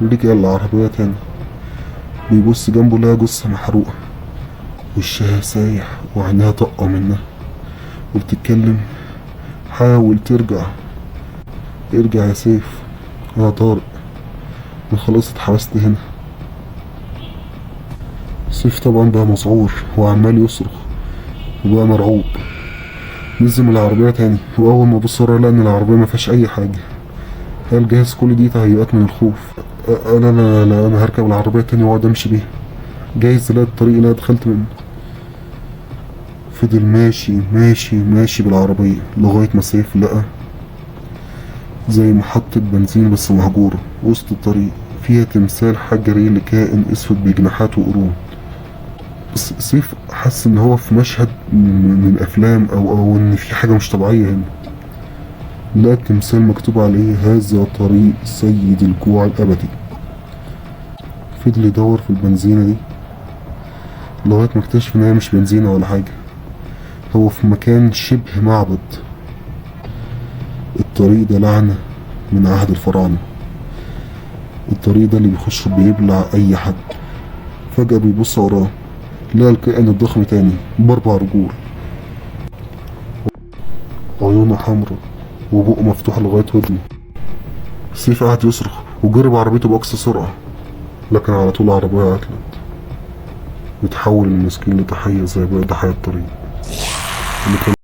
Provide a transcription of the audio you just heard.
رجع العربية تاني، بيبص جنبه لقى جثة محروقة، وشها سايح وعينيها طاقة منها وبتتكلم. حاول ترجع، ارجع يا سيف، يا طارق، انا خلاص اتحبست هنا. سيف طبعا بقى مسعور وعمال يصرخ وبقى مرعوب. نزل من العربية تاني، وأول ما بص ورا لقى إن العربية مفيهاش أي حاجة. قال جاهز كل دي تهيؤات من الخوف. أنا هركب العربية تاني وأقعد أمشي بيها، جايز ألاقي الطريق اللي أنا دخلت منه. فضل ماشي ماشي ماشي بالعربية لغاية ما سيف لقى زي محطة بنزين بس مهجورة وسط الطريق، فيها تمثال حجري لكائن أسود بجناحات وقرون. بس سيف حس إن هو في مشهد من الأفلام أو إن في حاجة مش طبيعية هنا. لقى التمثال مكتوب عليه هذا طريق سيد الجوع الأبدي. فضل يدور في البنزينة دي لغاية ما اكتشف إن هي مش بنزينة ولا حاجة، هو في مكان شبه معبد. الطريق ده لعنة من عهد الفراعنة، الطريق ده اللي بيخش بيبلع أي حد. فجأة بيبص وراه، لقى الكائن الضخم تاني بأربع رجول، عيونه حمرا وبقه مفتوح لغاية ودنه. سيف قعد يصرخ وجرب عربيته بأقصى سرعة، لكن على طول العربية عطلت وتحول المسكين لضحية زي باقي ضحايا الطريق اللي كان